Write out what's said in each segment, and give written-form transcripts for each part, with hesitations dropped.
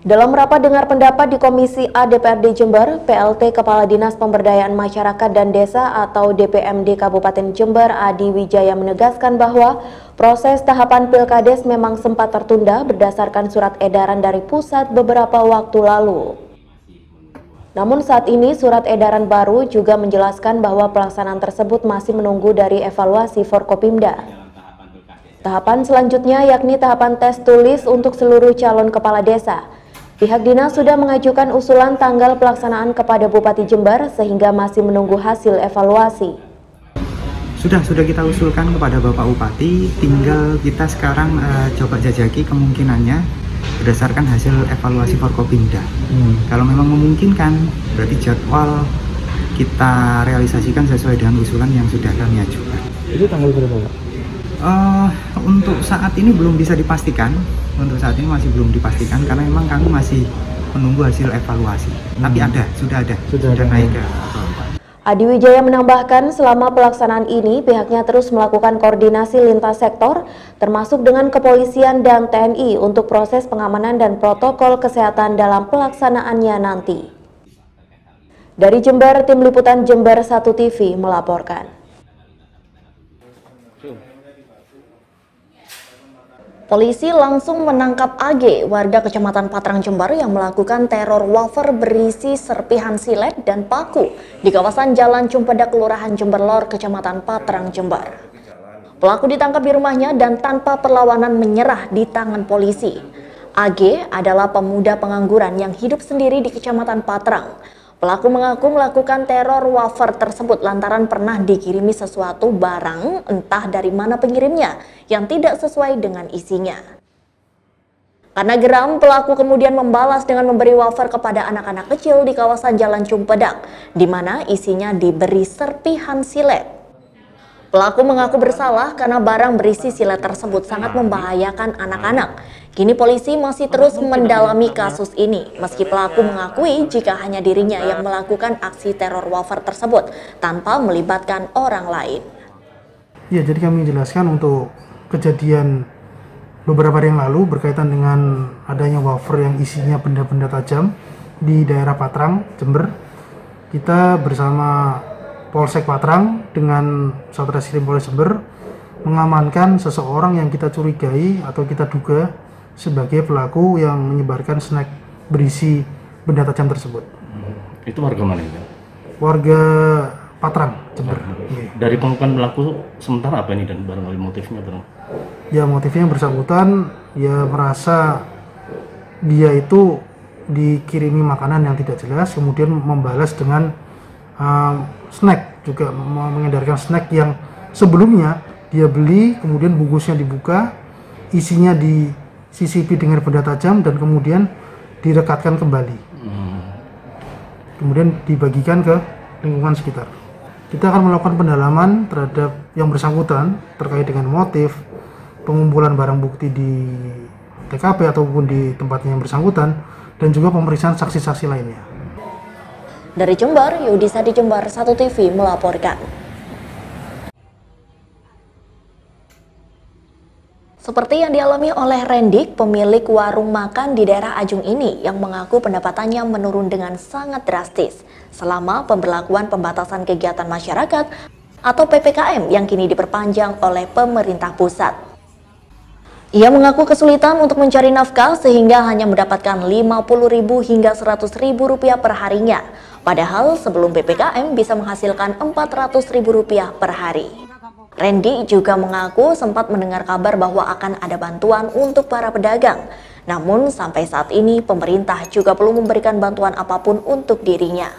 Dalam rapat dengar pendapat di Komisi A DPRD Jember, PLT Kepala Dinas Pemberdayaan Masyarakat dan Desa atau DPMD Kabupaten Jember Adi Wijaya menegaskan bahwa proses tahapan Pilkades memang sempat tertunda berdasarkan surat edaran dari pusat beberapa waktu lalu. Namun saat ini surat edaran baru juga menjelaskan bahwa pelaksanaan tersebut masih menunggu dari evaluasi Forkopimda. Tahapan selanjutnya yakni tahapan tes tulis untuk seluruh calon kepala desa. Pihak dinas sudah mengajukan usulan tanggal pelaksanaan kepada Bupati Jember sehingga masih menunggu hasil evaluasi. Sudah kita usulkan kepada Bapak Bupati, tinggal kita sekarang coba jajaki kemungkinannya berdasarkan hasil evaluasi Forkopimda. Kalau memang memungkinkan, berarti jadwal kita realisasikan sesuai dengan usulan yang sudah kami ajukan. Itu tanggal berapa, Pak? Untuk saat ini belum bisa dipastikan. Untuk saat ini masih belum dipastikan karena memang kami masih menunggu hasil evaluasi. Tapi sudah naik ke. Adi Wijaya menambahkan selama pelaksanaan ini pihaknya terus melakukan koordinasi lintas sektor termasuk dengan kepolisian dan TNI untuk proses pengamanan dan protokol kesehatan dalam pelaksanaannya nanti. Dari Jember, Tim Liputan Jember 1 TV melaporkan. Polisi langsung menangkap AG, warga Kecamatan Patrang Jember yang melakukan teror wafer berisi serpihan silet dan paku di kawasan Jalan Cumpedak, Kelurahan Jember Lor, Kecamatan Patrang Jember. Pelaku ditangkap di rumahnya dan tanpa perlawanan menyerah di tangan polisi. AG adalah pemuda pengangguran yang hidup sendiri di Kecamatan Patrang. Pelaku mengaku melakukan teror wafer tersebut lantaran pernah dikirimi sesuatu barang entah dari mana pengirimnya yang tidak sesuai dengan isinya. Karena geram, pelaku kemudian membalas dengan memberi wafer kepada anak-anak kecil di kawasan Jalan Cumpedak, di mana isinya diberi serpihan silet. Pelaku mengaku bersalah karena barang berisi silet tersebut sangat membahayakan anak-anak. Kini polisi masih terus mendalami kasus ini, meski pelaku mengakui jika hanya dirinya yang melakukan aksi teror wafer tersebut tanpa melibatkan orang lain. Ya, jadi kami jelaskan untuk kejadian beberapa hari yang lalu berkaitan dengan adanya wafer yang isinya benda-benda tajam di daerah Patrang, Jember. Kita bersama Polsek Patrang dengan Satreskrim Polres Jember mengamankan seseorang yang kita curigai atau kita duga sebagai pelaku yang menyebarkan snack berisi benda tajam tersebut. Itu warga mana itu? Warga Patrang, Jember. Dari pengakuan pelaku sementara apa ini dan barangkali motifnya barang? Ya, motifnya yang bersangkutan ya merasa dia itu dikirimi makanan yang tidak jelas, kemudian membalas dengan snack, juga mengedarkan snack yang sebelumnya dia beli, kemudian bungkusnya dibuka, isinya disisipi dengan benda tajam dan kemudian direkatkan kembali. Kemudian dibagikan ke lingkungan sekitar. Kita akan melakukan pendalaman terhadap yang bersangkutan terkait dengan motif, pengumpulan barang bukti di TKP ataupun di tempatnya yang bersangkutan, dan juga pemeriksaan saksi-saksi lainnya. Dari Jember, Yudisa di Jember 1 TV melaporkan. Seperti yang dialami oleh Rendik, pemilik warung makan di daerah Ajung ini yang mengaku pendapatannya menurun dengan sangat drastis selama pemberlakuan pembatasan kegiatan masyarakat atau PPKM yang kini diperpanjang oleh pemerintah pusat. Ia mengaku kesulitan untuk mencari nafkah sehingga hanya mendapatkan Rp50.000 hingga Rp100.000 per harinya. Padahal sebelum PPKM bisa menghasilkan Rp400.000 per hari. Randy juga mengaku sempat mendengar kabar bahwa akan ada bantuan untuk para pedagang. Namun sampai saat ini pemerintah juga belum memberikan bantuan apapun untuk dirinya.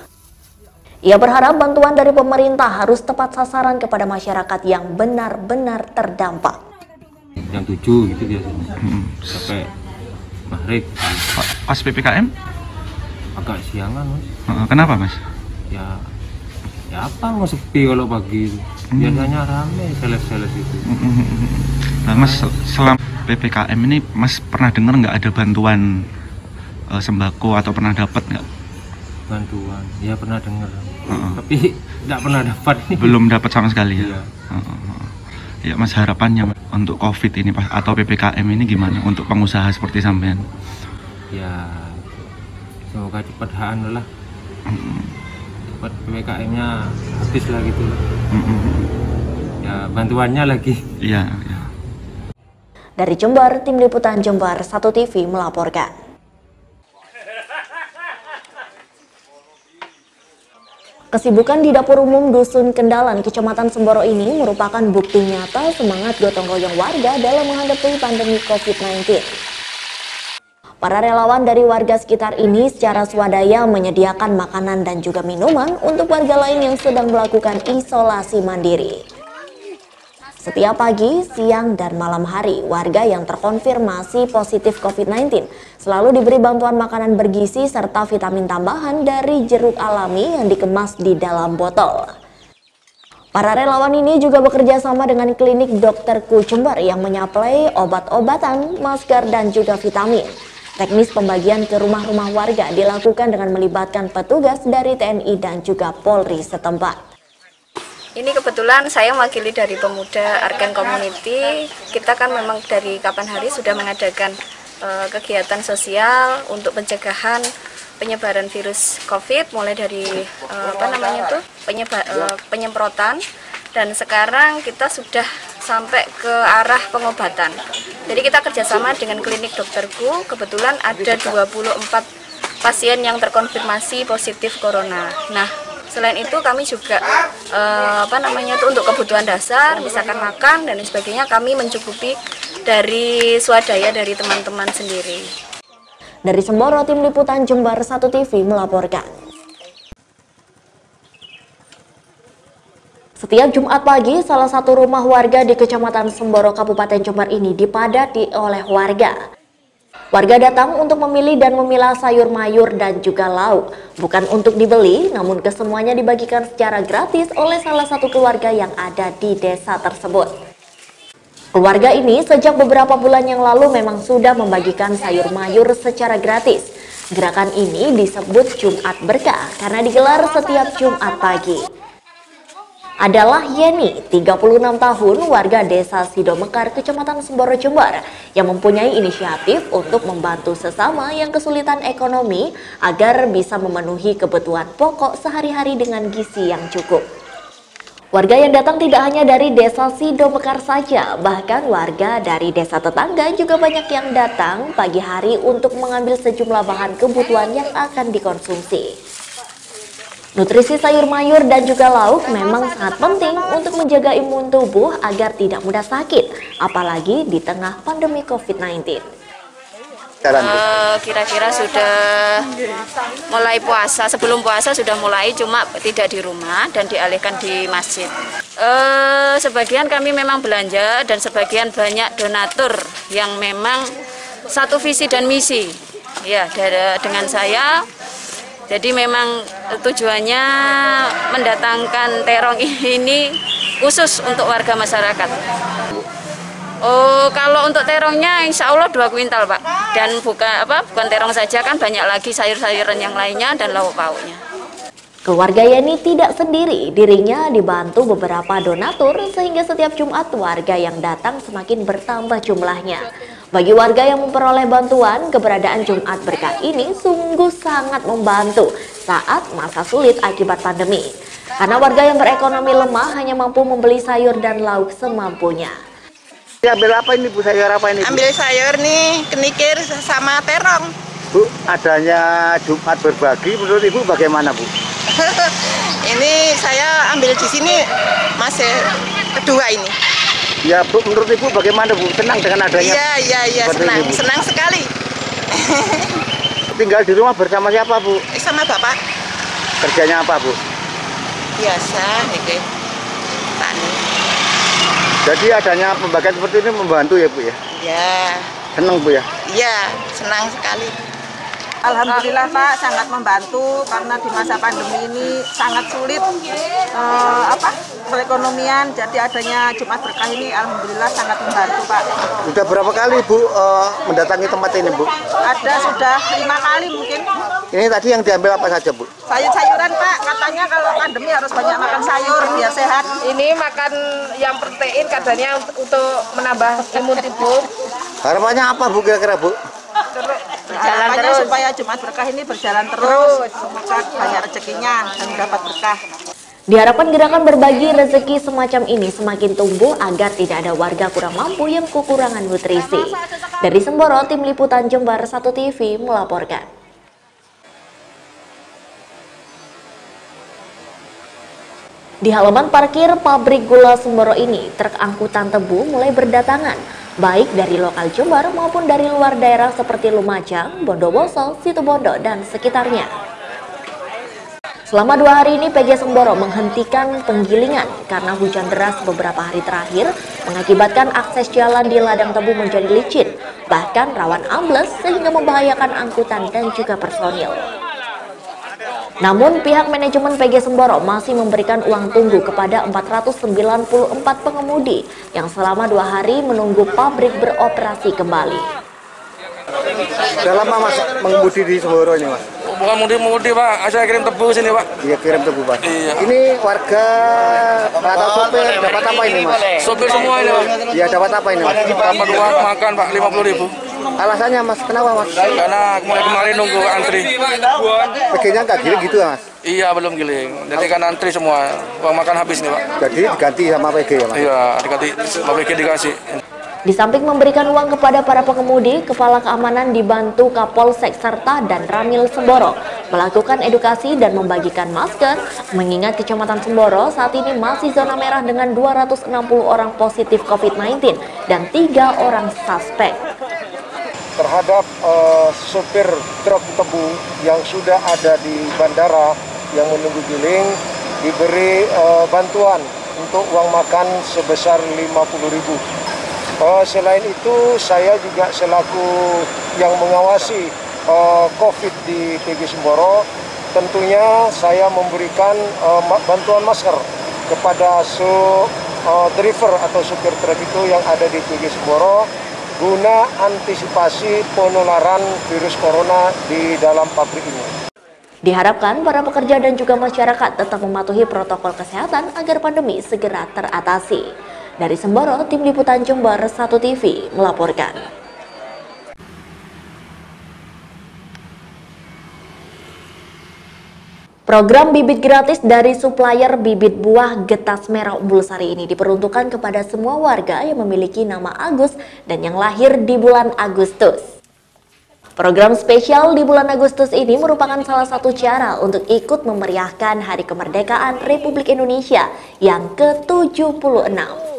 Ia berharap bantuan dari pemerintah harus tepat sasaran kepada masyarakat yang benar-benar terdampak. Jam 7 gitu biasanya, sampai maghrib. Pas PPKM? Agak siangan, Mas. Kenapa, Mas? Ya apa, mau sepi kalau pagi. Biasanya rame sales-sales itu. Nah, Mas, selama PPKM ini Mas pernah dengar nggak ada bantuan sembako atau pernah dapat nggak? Bantuan, ya pernah dengar. Tapi nggak pernah dapat. Belum dapat sama sekali ya? Iya. Ya Mas, harapannya Mas, untuk COVID ini atau PPKM ini gimana untuk pengusaha seperti sampean? Ya semoga cepat lah, cepat PPKM-nya habis lah gitu. Ya bantuannya lagi. Iya. Ya. Dari Jember, Tim Liputan Jember 1 TV melaporkan. Kesibukan di dapur umum Dusun Kendalan, Kecamatan Semboro ini merupakan bukti nyata semangat gotong royong warga dalam menghadapi pandemi COVID-19. Para relawan dari warga sekitar ini secara swadaya menyediakan makanan dan juga minuman untuk warga lain yang sedang melakukan isolasi mandiri. Setiap pagi, siang, dan malam hari, warga yang terkonfirmasi positif COVID-19 selalu diberi bantuan makanan bergizi serta vitamin tambahan dari jeruk alami yang dikemas di dalam botol. Para relawan ini juga bekerja sama dengan klinik Dokterku Jember yang menyaplai obat-obatan, masker, dan juga vitamin. Teknis pembagian ke rumah-rumah warga dilakukan dengan melibatkan petugas dari TNI dan juga Polri setempat. Ini kebetulan saya mewakili dari Pemuda Arken Community. Kita kan memang dari kapan hari sudah mengadakan kegiatan sosial untuk pencegahan penyebaran virus COVID, mulai dari penyemprotan, dan sekarang kita sudah sampai ke arah pengobatan. Jadi kita kerjasama dengan klinik Dokterku. Kebetulan ada 24 pasien yang terkonfirmasi positif corona. Nah, selain itu kami juga untuk kebutuhan dasar, misalkan makan dan sebagainya, kami mencukupi dari swadaya dari teman-teman sendiri. Dari Semboro, Tim Liputan Jember 1 TV melaporkan. Setiap Jumat pagi, salah satu rumah warga di Kecamatan Semboro, Kabupaten Jember ini dipadati oleh warga. Warga datang untuk memilih dan memilah sayur mayur dan juga lauk. Bukan untuk dibeli, namun kesemuanya dibagikan secara gratis oleh salah satu keluarga yang ada di desa tersebut. Keluarga ini sejak beberapa bulan yang lalu memang sudah membagikan sayur mayur secara gratis. Gerakan ini disebut Jumat Berkah karena digelar setiap Jumat pagi. Adalah Yeni, 36 tahun, warga desa Sidomekar, Kecamatan Semboro, Jember, yang mempunyai inisiatif untuk membantu sesama yang kesulitan ekonomi agar bisa memenuhi kebutuhan pokok sehari-hari dengan gizi yang cukup. Warga yang datang tidak hanya dari desa Sidomekar saja, bahkan warga dari desa tetangga juga banyak yang datang pagi hari untuk mengambil sejumlah bahan kebutuhan yang akan dikonsumsi. Nutrisi sayur mayur dan juga lauk memang sangat penting untuk menjaga imun tubuh agar tidak mudah sakit, apalagi di tengah pandemi COVID-19. Kira-kira sudah mulai puasa, sebelum puasa sudah mulai, cuma tidak di rumah dan dialihkan di masjid. Sebagian kami memang belanja dan sebagian banyak donatur yang memang satu visi dan misi ya dengan saya. Jadi memang tujuannya mendatangkan terong ini khusus untuk warga masyarakat. Oh, kalau untuk terongnya insya Allah 2 kuintal Pak. Dan bukan terong saja, kan banyak lagi sayur-sayuran yang lainnya dan lauk pauknya. Keluarga Yeni tidak sendiri, dirinya dibantu beberapa donatur sehingga setiap Jumat warga yang datang semakin bertambah jumlahnya. Bagi warga yang memperoleh bantuan, keberadaan Jumat Berkah ini sungguh sangat membantu saat masa sulit akibat pandemi. Karena warga yang berekonomi lemah hanya mampu membeli sayur dan lauk semampunya. Ambil apa ini Bu, sayur apa ini Bu? Ambil sayur nih, kenikir sama terong. Bu, adanya Jumat berbagi menurut Ibu bagaimana Bu? Ini saya ambil di sini masih kedua ini. Ya Bu, menurut Ibu bagaimana Bu? Senang dengan adanya? Iya, senang sekali. Tinggal di rumah bersama siapa Bu? Sama Bapak. Kerjanya apa Bu? Biasa, gitu. Tani. Jadi adanya pembagian seperti ini membantu ya Bu ya? Iya. Senang Bu ya? Iya, senang sekali. Alhamdulillah Pak, sangat membantu karena di masa pandemi ini sangat sulit perekonomian. Jadi adanya Jumat Berkah ini alhamdulillah sangat membantu Pak. Udah berapa kali Bu mendatangi tempat ini Bu? Ada sudah 5 kali mungkin. Ini tadi yang diambil apa saja Bu? Sayur-sayuran Pak, katanya kalau pandemi harus banyak makan sayur biar sehat. Ini makan yang protein katanya untuk menambah imun tubuh. Harapannya apa Bu kira-kira Bu? Berjalan terus supaya Jumat Berkah ini berjalan terus. Semoga banyak rezekinya dan dapat berkah. Diharapkan gerakan berbagi rezeki semacam ini semakin tumbuh agar tidak ada warga kurang mampu yang kekurangan nutrisi. Dari Semboro, Tim Liputan Jembar 1 TV melaporkan. Di halaman parkir pabrik gula Semboro ini, truk angkutan tebu mulai berdatangan, baik dari lokal Jember maupun dari luar daerah seperti Lumajang, Bondowoso, Situbondo, dan sekitarnya. Selama 2 hari ini, PG Semboro menghentikan penggilingan karena hujan deras beberapa hari terakhir mengakibatkan akses jalan di ladang tebu menjadi licin, bahkan rawan ambles sehingga membahayakan angkutan dan juga personil. Namun pihak manajemen PG Semboro masih memberikan uang tunggu kepada 494 pengemudi yang selama 2 hari menunggu pabrik beroperasi kembali. Sudah lama Mas mengemudi di Semboro ini Mas? Bukan mudi-mudi Pak, saya kirim tebu sini Pak. Iya kirim tebu Pak. Iya. Ini warga atau sopir dapat apa ini Mas? Sopir semua ini Pak. Iya dapat apa ini Mas? Dapat uang makan Pak, 50.000. Alasannya Mas, kenapa Mas? Karena mulai kemarin nunggu antri. PG-nya nggak giling gitu ya Mas? Iya belum giling, jadi kan antri semua, uang makan habis nih Pak. Jadi diganti sama PG ya Mas? Iya, diganti, PG dikasih. Di samping memberikan uang kepada para pengemudi, Kepala Keamanan dibantu Kapolsek serta dan Ramil Semboro melakukan edukasi dan membagikan masker, mengingat Kecamatan Semboro saat ini masih zona merah dengan 260 orang positif COVID-19 dan 3 orang suspek. Terhadap sopir truk tebu yang sudah ada di bandara yang menunggu giling, diberi bantuan untuk uang makan sebesar 50.000. Selain itu, saya juga selaku yang mengawasi COVID di PG Semboro, tentunya saya memberikan bantuan masker kepada driver atau supir truk itu yang ada di PG Semboro guna antisipasi penularan virus corona di dalam pabrik ini. Diharapkan para pekerja dan juga masyarakat tetap mematuhi protokol kesehatan agar pandemi segera teratasi. Dari Semboro, Tim Liputan Jembar 1 TV melaporkan. Program bibit gratis dari supplier bibit buah getas merah Umbul Sari ini diperuntukkan kepada semua warga yang memiliki nama Agus dan yang lahir di bulan Agustus. Program spesial di bulan Agustus ini merupakan salah satu cara untuk ikut memeriahkan Hari Kemerdekaan Republik Indonesia yang ke-76.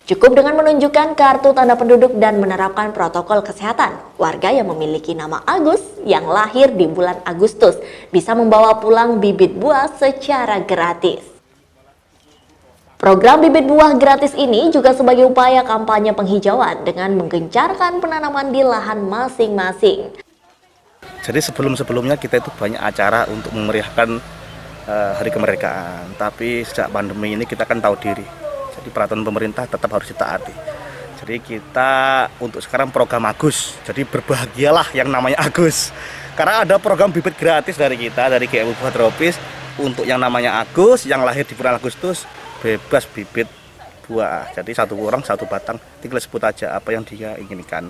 Cukup dengan menunjukkan kartu tanda penduduk dan menerapkan protokol kesehatan, warga yang memiliki nama Agus yang lahir di bulan Agustus bisa membawa pulang bibit buah secara gratis. Program bibit buah gratis ini juga sebagai upaya kampanye penghijauan dengan menggencarkan penanaman di lahan masing-masing. Jadi sebelum-sebelumnya kita itu banyak acara untuk memeriahkan Hari Kemerdekaan, tapi sejak pandemi ini kita kan tahu diri. Jadi peraturan pemerintah tetap harus ditaati. Jadi kita untuk sekarang program Agus. Jadi berbahagialah yang namanya Agus. Karena ada program bibit gratis dari kita, dari GMU Buah Tropis. Untuk yang namanya Agus, yang lahir di bulan Agustus, bebas bibit buah. Jadi satu orang satu batang, tinggal sebut aja apa yang dia inginkan.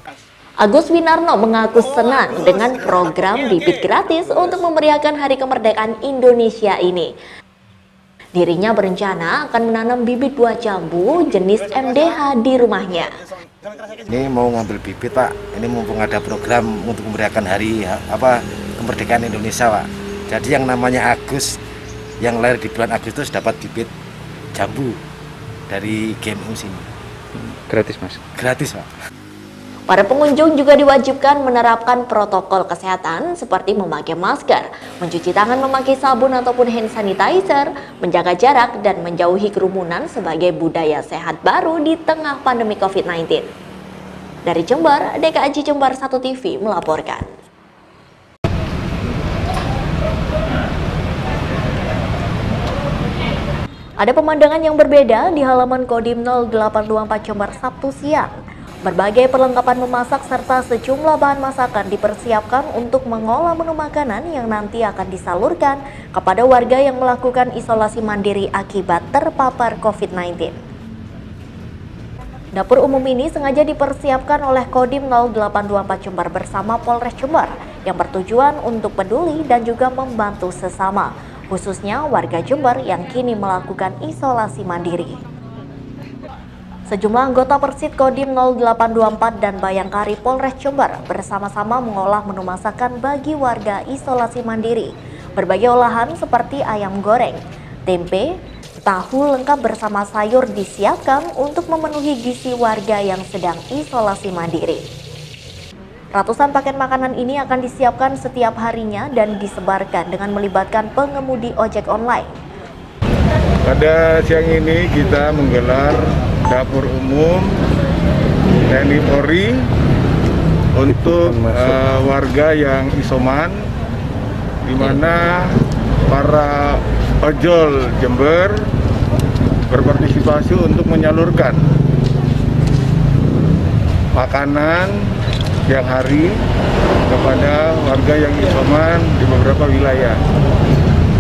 Agus Winarno mengaku senang dengan program bibit gratis untuk memeriahkan Hari Kemerdekaan Indonesia ini. Dirinya berencana akan menanam bibit buah jambu jenis MDH di rumahnya. Ini mau ngambil bibit Pak, ini mumpung ada program untuk memeriahkan Hari Kemerdekaan Indonesia Pak. Jadi yang namanya Agus, yang lahir di bulan Agustus dapat bibit jambu dari GMU sini. Gratis Mas? Gratis Pak. Para pengunjung juga diwajibkan menerapkan protokol kesehatan seperti memakai masker, mencuci tangan memakai sabun ataupun hand sanitizer, menjaga jarak, dan menjauhi kerumunan sebagai budaya sehat baru di tengah pandemi COVID-19. Dari Jember, DKAJ Jember 1 TV melaporkan. Ada pemandangan yang berbeda di halaman Kodim 0824 Jember Sabtu siang. Berbagai perlengkapan memasak serta sejumlah bahan masakan dipersiapkan untuk mengolah menu makanan yang nanti akan disalurkan kepada warga yang melakukan isolasi mandiri akibat terpapar COVID-19. Dapur umum ini sengaja dipersiapkan oleh Kodim 0824 Jember bersama Polres Jember yang bertujuan untuk peduli dan juga membantu sesama, khususnya warga Jember yang kini melakukan isolasi mandiri. Sejumlah anggota Persit Kodim 0824 dan Bayangkari Polres Jember bersama-sama mengolah menu masakan bagi warga isolasi mandiri. Berbagai olahan seperti ayam goreng, tempe, tahu lengkap bersama sayur disiapkan untuk memenuhi gizi warga yang sedang isolasi mandiri. Ratusan paket makanan ini akan disiapkan setiap harinya dan disebarkan dengan melibatkan pengemudi ojek online. Pada siang ini kita menggelar dapur umum TNI Polri untuk warga yang isoman, di mana para ojol Jember berpartisipasi untuk menyalurkan makanan siang hari kepada warga yang isoman di beberapa wilayah.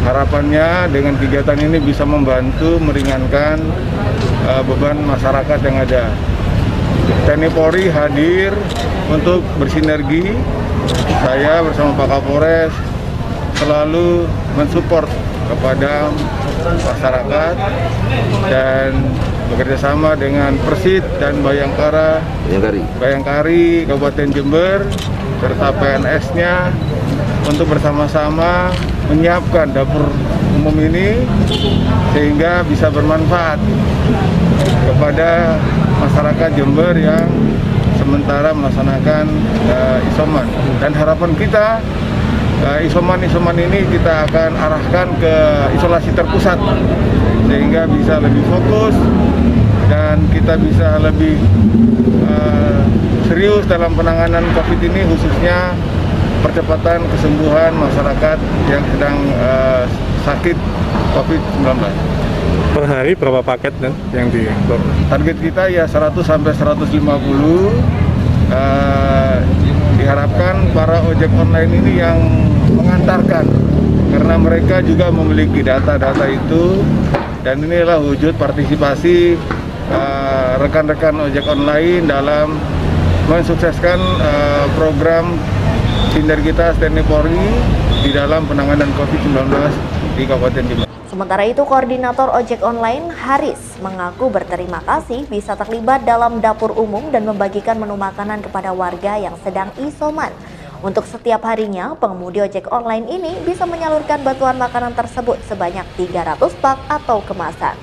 Harapannya dengan kegiatan ini bisa membantu meringankan beban masyarakat yang ada. TNI Polri hadir untuk bersinergi. Saya bersama Pak Kapolres selalu mensupport kepada masyarakat dan bekerjasama dengan Persit dan Bayangkari Kabupaten Jember serta PNS-nya untuk bersama-sama menyiapkan dapur umum ini sehingga bisa bermanfaat kepada masyarakat Jember yang sementara melaksanakan isoman. Dan harapan kita isoman-isoman ini kita akan arahkan ke isolasi terpusat sehingga bisa lebih fokus dan kita bisa lebih serius dalam penanganan COVID ini, khususnya percepatan kesembuhan masyarakat yang sedang sakit COVID-19. Per hari berapa paket yang target kita ya 100 sampai 150. Diharapkan para ojek online ini yang mengantarkan, karena mereka juga memiliki data-data itu, dan inilah wujud partisipasi rekan-rekan ojek online dalam mensukseskan program sinergitas TNI Polri di dalam penanganan COVID-19 di Kabupaten Jember. Sementara itu, Koordinator Ojek Online Haris mengaku berterima kasih bisa terlibat dalam dapur umum dan membagikan menu makanan kepada warga yang sedang isoman. Untuk setiap harinya, pengemudi ojek online ini bisa menyalurkan bantuan makanan tersebut sebanyak 300 pak atau kemasan.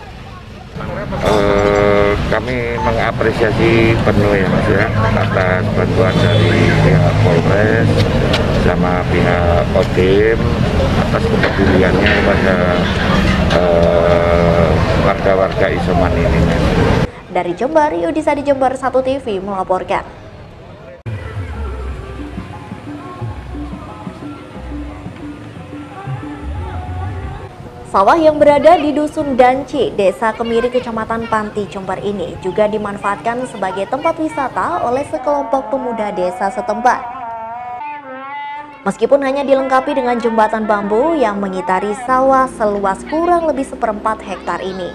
Kami mengapresiasi penuh ya Mas ya atas bantuan dari pihak Polres sama pihak Kodim atas kepeduliannya kepada warga-warga isoman ini. Dari Jember, Yudisa di Jember 1 TV melaporkan. Sawah yang berada di Dusun Danci, Desa Kemiri, Kecamatan Panti, Jember ini juga dimanfaatkan sebagai tempat wisata oleh sekelompok pemuda desa setempat. Meskipun hanya dilengkapi dengan jembatan bambu yang mengitari sawah seluas kurang lebih 1/4 hektar ini.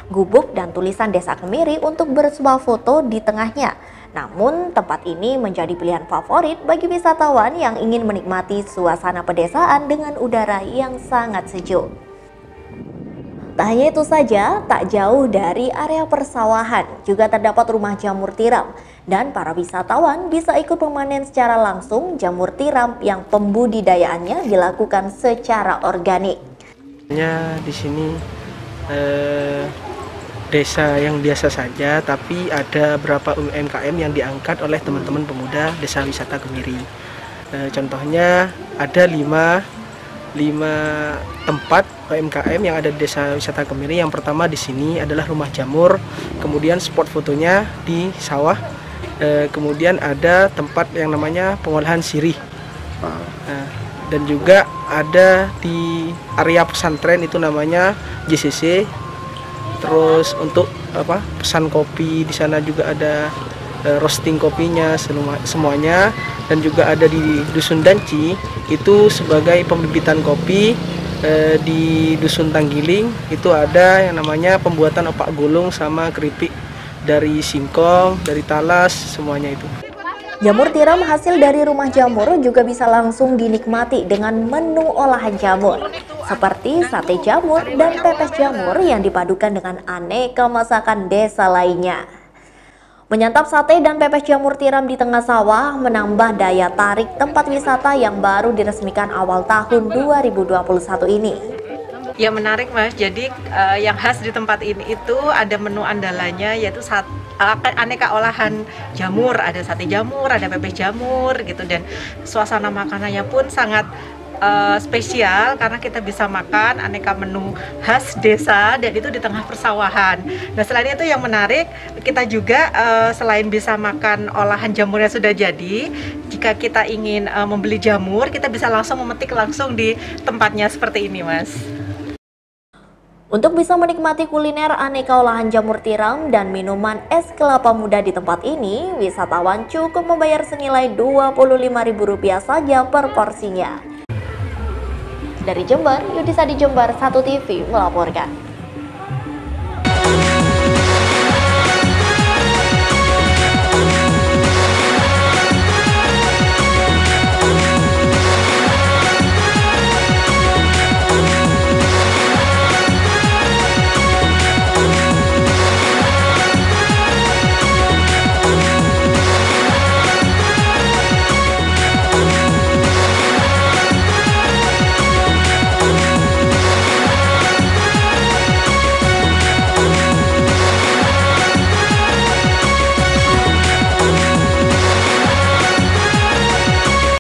Gubuk dan tulisan Desa Kemiri untuk bersuah foto di tengahnya. Namun tempat ini menjadi pilihan favorit bagi wisatawan yang ingin menikmati suasana pedesaan dengan udara yang sangat sejuk. Tak hanya itu saja, tak jauh dari area persawahan juga terdapat rumah jamur tiram dan para wisatawan bisa ikut memanen secara langsung jamur tiram yang pembudidayaannya dilakukan secara organik. Di sini desa yang biasa saja, tapi ada beberapa UMKM yang diangkat oleh teman-teman pemuda Desa Wisata Kemiri. Contohnya ada 5 tempat UMKM yang ada di Desa Wisata Kemiri. Yang pertama di sini adalah rumah jamur, kemudian spot fotonya di sawah, kemudian ada tempat yang namanya pengolahan sirih, dan juga ada di area pesantren itu namanya JCC, terus untuk pesan kopi di sana juga ada roasting kopinya semuanya, dan juga ada di Dusun Danci itu sebagai pembibitan kopi. Di Dusun Tanggiling itu ada yang namanya pembuatan opak gulung sama keripik dari singkong, dari talas, semuanya itu. Jamur tiram hasil dari rumah jamur juga bisa langsung dinikmati dengan menu olahan jamur, seperti sate jamur dan pepes jamur yang dipadukan dengan aneka masakan desa lainnya. Menyantap sate dan pepes jamur tiram di tengah sawah menambah daya tarik tempat wisata yang baru diresmikan awal tahun 2021 ini. Ya menarik Mas, jadi yang khas di tempat ini itu ada menu andalannya yaitu aneka olahan jamur, ada sate jamur, ada pepes jamur gitu, dan suasana makanannya pun sangat spesial karena kita bisa makan aneka menu khas desa dan itu di tengah persawahan. Nah selain itu yang menarik, kita juga selain bisa makan olahan jamur yang sudah jadi, jika kita ingin membeli jamur, kita bisa langsung memetik langsung di tempatnya seperti ini Mas. Untuk bisa menikmati kuliner aneka olahan jamur tiram dan minuman es kelapa muda di tempat ini, wisatawan cukup membayar senilai Rp25.000 saja per porsinya. Dari Jember, Yudhisa di Jember 1 TV melaporkan.